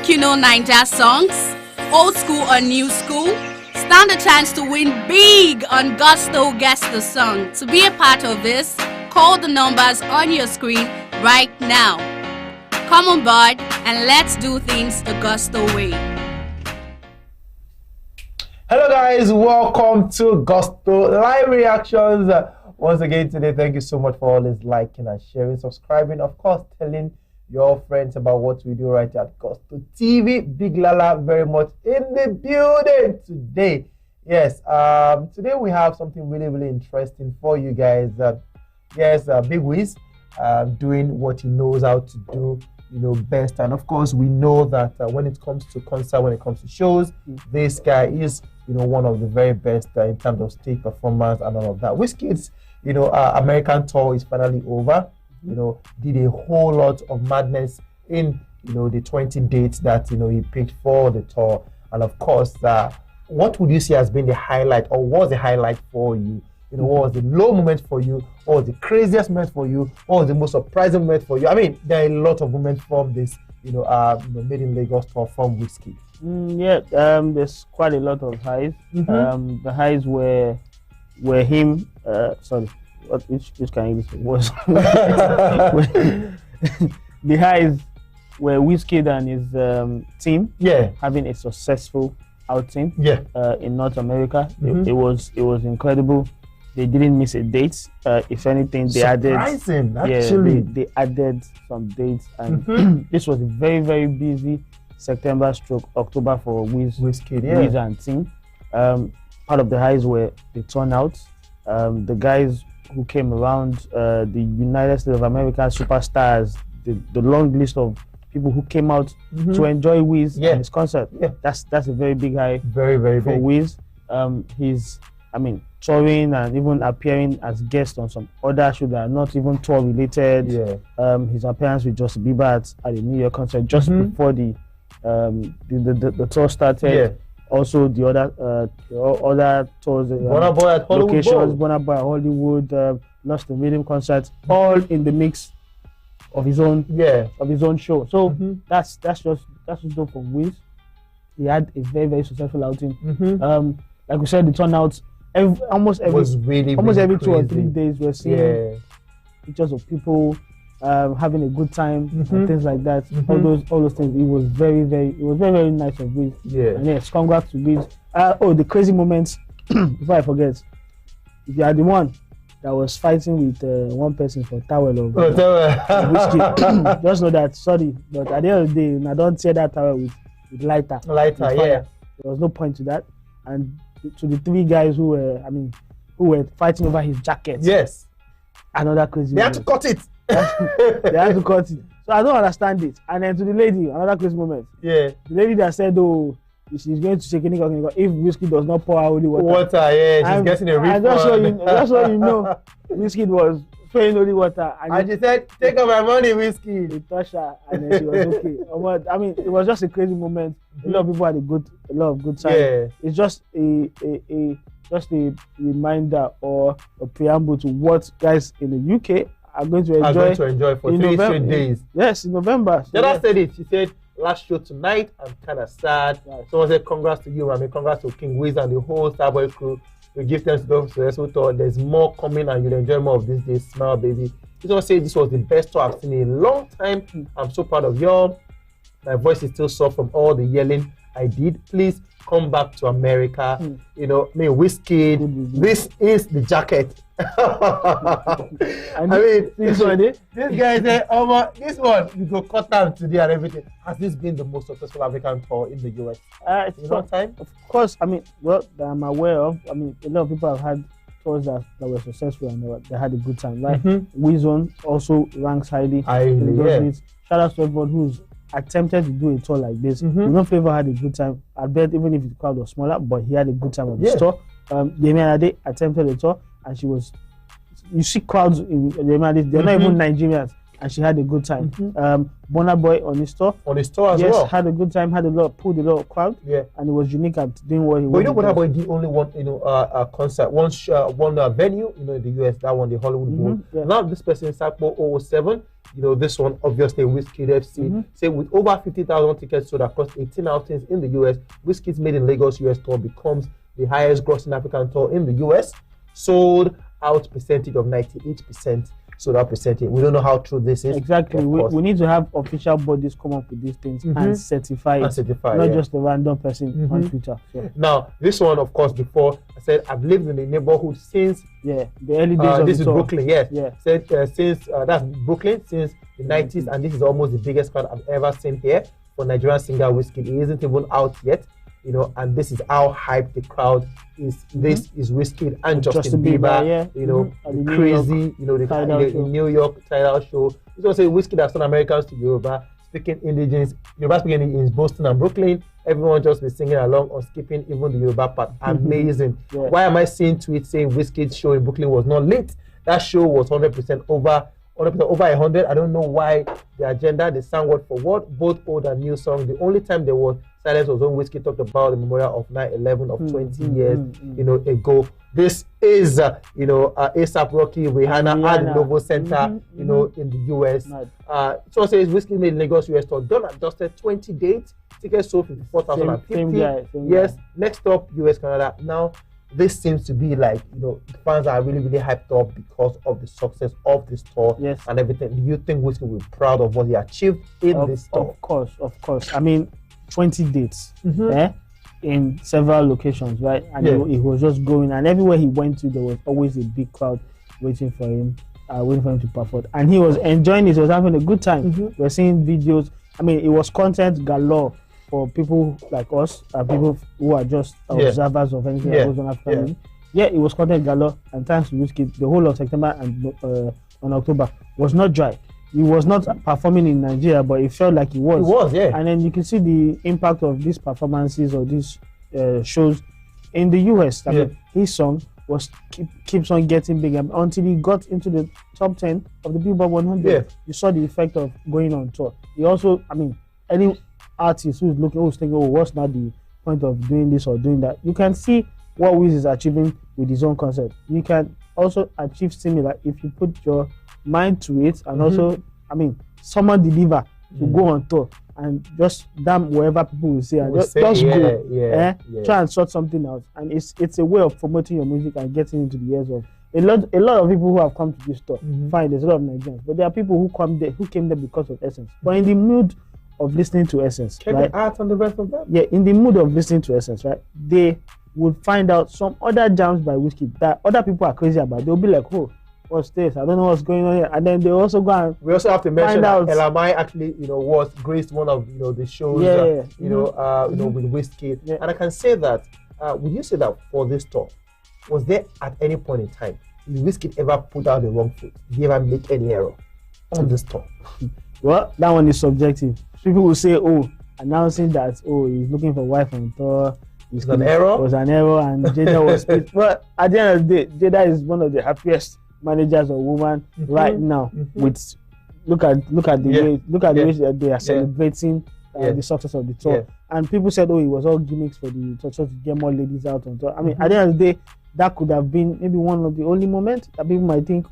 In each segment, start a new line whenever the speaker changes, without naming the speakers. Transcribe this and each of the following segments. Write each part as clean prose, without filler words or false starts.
Think you know Ninja songs? Old school or new school? Stand a chance to win big on Gusto Guess the Song. To be a part of this, call the numbers on your screen right now. Come on board and let's do things the Gusto way.
Hello guys, welcome to Gusto Live Reactions. Once again today, thank you so much for always liking and sharing, subscribing, of course telling your friends about what we do right at Gusto TV. Big Lala very much in the building today. Yes, today we have something really interesting for you guys. Yes, Big Wiz doing what he knows how to do, best. And of course, we know that when it comes to concert, when it comes to shows, this guy is, one of the very best in terms of stage performance and all of that. WIZKID's, American tour is finally over. Did a whole lot of madness in, the 20 dates that, he picked for the tour. And of course, what would you say has been the highlight, or was the highlight for you? What was the low moment for you? What was the craziest moment for you? What was the most surprising moment for you? I mean, there are a lot of moments from this, Made in Lagos tour from WIZKID.
There's quite a lot of highs. The highs were him. Which kind of was the highs were WIZKID and his team having a successful outing in North America. It was incredible. They didn't miss a date. If anything, they added some dates, and this was a very busy September/October for WIZKID and team. Part of the highs were the turnout. The guys who came around, the United States of America superstars, the long list of people who came out to enjoy Wiz and his concert. That's a very big high. Very
big.
Wiz. He's touring and even appearing as guest on some other shows that are not even tour related. His appearance with Justin Bieber at the New York concert just before the tour started. Also, the other tours,
Burna Boy at Hollywood
locations, Burna Boy at Hollywood, Lost in Rhythm concerts, all in the mix of his own show. So that's just dope for Wiz. He had a very successful outing. Like we said, the turnout almost every 2 or 3 days we're seeing pictures of people having a good time and things like that. All those things. It was very nice of Wiz. And yes, congrats to Wiz. The crazy moments. Before I forget, if you are the one that was fighting with one person for towel of WIZKID, just know that, sorry, but at the end of the day, I don't tear that towel with lighter. There was no point to that. And to the 3 guys who were fighting over his jacket.
Yes.
Another crazy.
They had to cut it.
They had to cut it. So I don't understand it. And then to the lady, another crazy moment. The lady that said, she's going to shake anything if WIZKID does not pour out holy water.
She's getting a refund.
Just so you know, WIZKID was throwing holy water.
And she said, take out my money, WIZKID.
It touched her, and then she was okay. It was just a crazy moment. A lot of people had a lot of good time. It's just a reminder or a preamble to what guys in the UK are going to enjoy
for 3 straight days.
Yes, in November.
So Jada said it. She said, last show tonight, I'm kind of sad. Someone said, congrats to you. Congrats to King Wiz and the whole Starboy crew. We give thanks to God for the tour. There's more coming and you'll enjoy more of these days. Smile, baby. This one said this was the best tour I've seen in a long time. I'm so proud of y'all. My voice is still sore from all the yelling I did. Please come back to America. WIZKID. This is the jacket. This guy said, this one, you go cut down today and everything. Has this been the most successful African tour in the US? Time?
Of course, that I'm aware of. A lot of people have had tours that were successful and they had a good time. Like Wizone also ranks highly. Shout out to everyone who's attempted to do a tour like this. Flavor had a good time. I bet even if the crowd was smaller, but he had a good time on this tour. Yemi Alade attempted a tour, and you see crowds in Yemi Alade, they're not even Nigerians, and she had a good time. Burna Boy on his tour.
On his tour as well.
Yes, had a good time, pulled a lot of crowd.
Yeah.
And it was unique at doing what he
wanted. But Burna Boy
did
did only one, a concert, one venue, in the US, that one, the Hollywood Bowl.
Yeah.
Now this person, Sapo 007, this one, obviously, WIZKID FC. Say with over 50,000 tickets sold across 18 outings in the US, WIZKID's Made in Lagos US tour becomes the highest grossing African tour in the US. Sold out percentage of 98%. So that percentage, we don't know how true this is.
Exactly. We need to have official bodies come up with these things and certify it. Not just a random person on Twitter. So.
Now, this one, of course, before I said I've lived in the neighborhood since
the early days of
this
the
is
tour.
Brooklyn, yes.
Yeah.
Said since that's Brooklyn since the 90s, and this is almost the biggest crowd I've ever seen here for Nigerian singer WIZKID. He isn't even out yet. And this is how hyped the crowd is. This is WIZKID and Justin Bieber. The crazy, the New York Tidal show. This was a WIZKID has turned Americans to Yoruba, speaking indigenous, Yoruba speaking in Boston and Brooklyn. Everyone just be singing along or skipping even the Yoruba part. Amazing. Yeah. Why am I seeing tweets saying WIZKID's show in Brooklyn was not lit? That show was 100% over 100. I don't know why the agenda, they sang word for word, both old and new songs. The only time there was silence was when WIZKID talked about the memorial of 9/11 of 20 years ago. This is ASAP Rocky, Rihanna at the Novo Center, in the US. So says WIZKID Made in Lagos US tour, done and dusted, 20 dates, tickets sold 54,050. Yes, next up US Canada. Now this seems to be like, fans are really, really hyped up because of the success of this tour and everything. Do you think WIZKID will be proud of what he achieved in this tour? Of course. I mean, 20 dates in several locations, right? And he was just going, and everywhere he went to, there was always a big crowd waiting for him to perform. And he was enjoying it, he was having a good time. We're seeing videos. I mean, it was content galore for people like us, people who are just observers of anything that goes on Africa. Yeah, it was content galore, and thanks to WIZKID, the whole of September and on October was not dry. He was not performing in Nigeria, but it felt like he was. He was, yeah.
And then you can see the impact of these performances or these shows in the US. I mean, his song keeps on getting bigger until he got into the top 10 of the Billboard 100. Yeah. You saw the effect of going on tour. He also, any artist who's thinking, what's not the point of doing this or doing that? You can see what Wiz is achieving with his own concept. You can also achieve similar if you put your mind to it, and also, someone deliver to go on tour and just damn whatever people will say and just go. Try and sort something out, and it's a way of promoting your music and getting into the ears of a lot of people who have come to this tour. Fine, there's a lot of Nigerians, but there are people who came there because of Essence, but in the mood of listening to Essence,
right? Art and the rest of that.
Yeah, in the mood of listening to Essence, right? They would find out some other jams by WIZKID that other people are crazy about. They'll be like, oh, what's this? I don't know what's going on here. And then they also go and
we also have to mention that LMI actually, was graced one of the shows, with WIZKID. Yeah. And I can say that, would you say that for this tour, was there at any point in time, did WIZKID ever put out the wrong foot? Did he ever make any error on this tour?
Well, that one is subjective. People will say, announcing that, he's looking for a wife on tour.
It was an error,
and Jada was pissed. But at the end of the day, Jada is one of the happiest managers or woman right now. With look at the way that they are celebrating the success of the tour. And people said, he was all gimmicks for the tour to get more ladies out on tour. At the end of the day, that could have been maybe one of the only moments that people might think,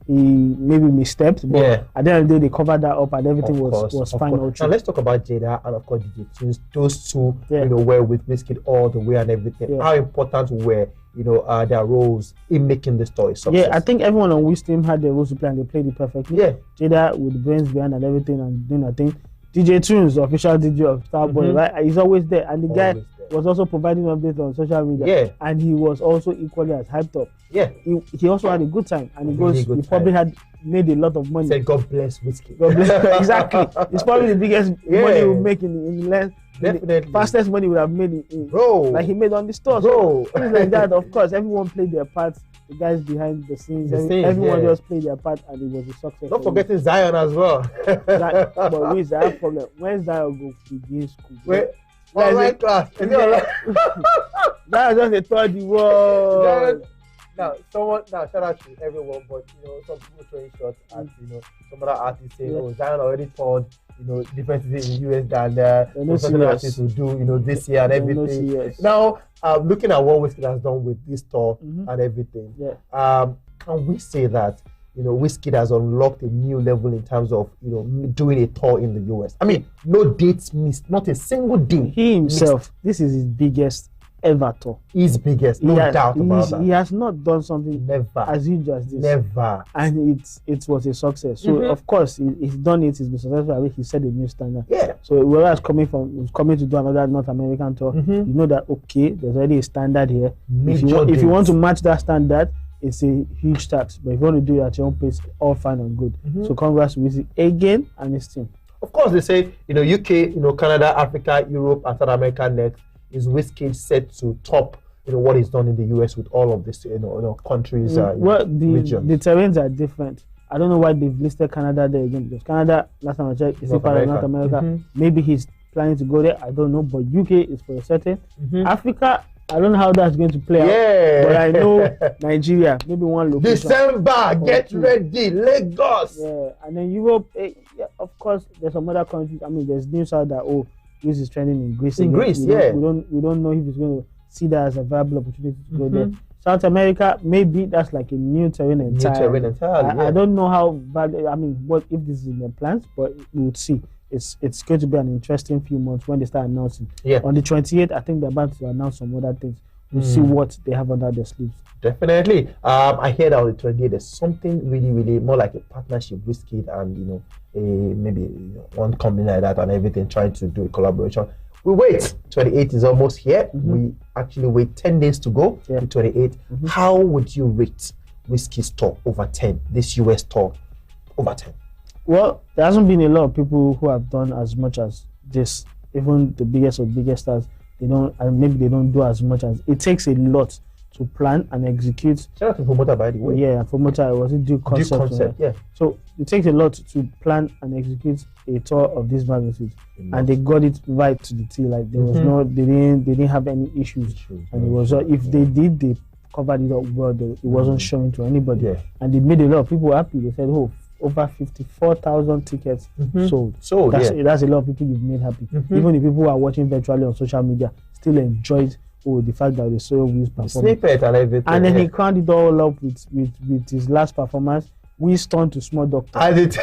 he maybe misstepped, but at the end of the day, they covered that up and everything was fine.
Now let's talk about Jada and of course DJ Tunes. Those two, were with WIZKID all the way and everything. How important were their roles in making the story success?
Yeah, I think everyone on Wiz team had their roles to play and they played it perfectly. Yeah, Jada with the brains behind and everything and doing a thing. DJ Tunes, the official DJ of Starboy, right? He's always there, and the guy was also providing updates on social media. Yeah, and he was also equally as hyped up. Yeah, he also had a good time, and he probably had made a lot of money.
Said God bless WIZKID.
God bless. Exactly, it's probably the biggest money he will make in the last.
Definitely,
fastest money would have made in
bro.
Like he made on the store. Bro, things like that. Of course, everyone played their parts. The guys behind the scenes, everyone just played their part, and it was a success.
Not forgetting Zion as well.
But with Zion problem, when Zion go to begin school?
Wait, all right, class.
Zion just a third the world.
Now, shout out to everyone, but some people throwing shots at some other artists saying, "Oh, Zion already toured different cities in the US than some other artists will do this year and everything." Now, looking at what WIZKID has done with this tour and everything, can we say that WIZKID has unlocked a new level in terms of doing a tour in the US? I mean, no dates missed, not a single day.
He himself, this is his biggest ever tour.
His biggest, no doubt about that.
He has not done something as huge as this.
Never.
And it was a success. So of course he's done it. He's been successful. I mean, he set a new standard.
Yeah.
So whereas coming to do another North American tour, you know that there's already a standard here. If you want to match that standard, it's a huge tax. But if you want to do it at your own pace, all fine and good. So congrats to WIZKID again and his team. Of
course, they say UK, Canada, Africa, Europe, and South America next. Is WIZKID set to top what is done in the US with all of this countries?
Well, the terrains are different. I don't know why they've listed Canada there again, because Canada, last time I checked, is part of North America. Maybe he's planning to go there. I don't know, but UK is for a certain. Africa, I don't know how that's going to play out, but I know Nigeria, maybe one location.
December, get ready, Lagos.
Yeah, and then Europe, of course, there's some other countries. I mean, there's news out that this is trending in Greece.
We
don't know if he's going to see that as a viable opportunity to go there. South America, maybe that's like a new terrain entirely. I don't know how bad. I mean, what if this is in their plans? But we would see. It's going to be an interesting few months when they start announcing. On the 28th, I think they're about to announce some other things. We'll see what they have under their sleeves.
Definitely. I heard on the 28th there's something really, really more like a partnership with WIZKID and maybe one company like that and everything, trying to do a collaboration. We wait. 28th is almost here. We actually wait 10 days to go to 28th. How would you rate WIZKID's tour over 10? This US tour over 10?
Well, there hasn't been a lot of people who have done as much as this. Even the biggest of biggest stars, they don't do as much as it takes a lot to plan and execute.
Shout out to promoter, by the way.
Yeah, promoter, was it Duke Concept?
Yeah.
So it takes a lot to plan and execute a tour of this magnitude, and they got it right to the T. Like there was they didn't have any issues, and it was if they did, they covered it up well. It wasn't showing to anybody, and they made a lot of people happy. They said, "Oh, over 54,000 tickets sold." So that's a lot of people you've made happy. Even the people who are watching virtually on social media still enjoyed the fact that they saw Wiz perform.
Snippet and everything.
And then he crowned it all up with his last performance. Wiz turned to small doctor.
I did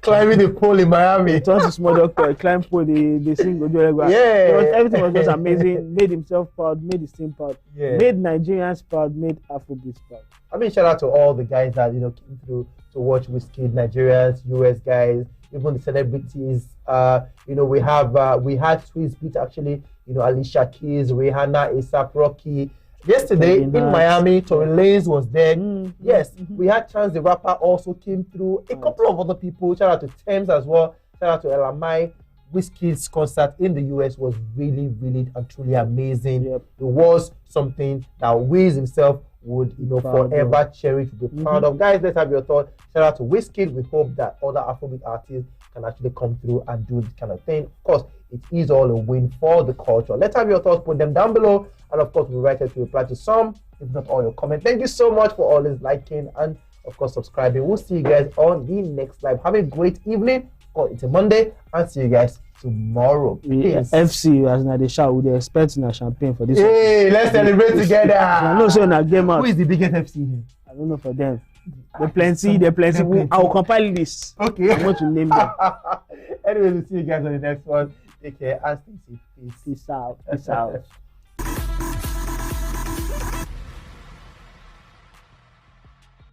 climbing the pole in Miami.
He turned to small doctor. He climbed pole. They sing. Everything was just amazing. Made himself proud. Made his team proud. Made Nigerians proud. Made Afrobeats proud.
I mean, shout out to all the guys that came through to watch WIZKID, Nigerians, US guys, even the celebrities. We had Swiss Beat actually. Alicia Keys, Rihanna, A$AP Rocky. Yesterday in Miami, Tory Lanez was there. Yes, we had Chance the Rapper also came through. A couple of other people. Shout out to Thames as well. Shout out to Elamai. WIZKID's concert in the US was really, really and truly amazing. It was something that Wiz himself would forever cherish, be proud of. Guys, let's have your thoughts. Shout out to WIZKID. We hope that other Afrobeat artists can actually come through and do this kind of thing. Of course, it is all a win for the culture. Let's have your thoughts, put them down below, and of course we'll write it to reply to some, if not all, your comments. Thank you so much for always liking and of course subscribing. We'll see you guys on the next live. Have a great evening. It's a Monday, and see you guys tomorrow.
FC as na dey shout, we dey expect na champagne for this.
Hey, let's celebrate together.
I know so na game out.
Who is the biggest FC here?
I don't know for them. They're plenty. I will compile this.
Okay.
I'm going to name them.
Anyway, we'll see you guys on the next one. Take care and stay safe.
Peace out.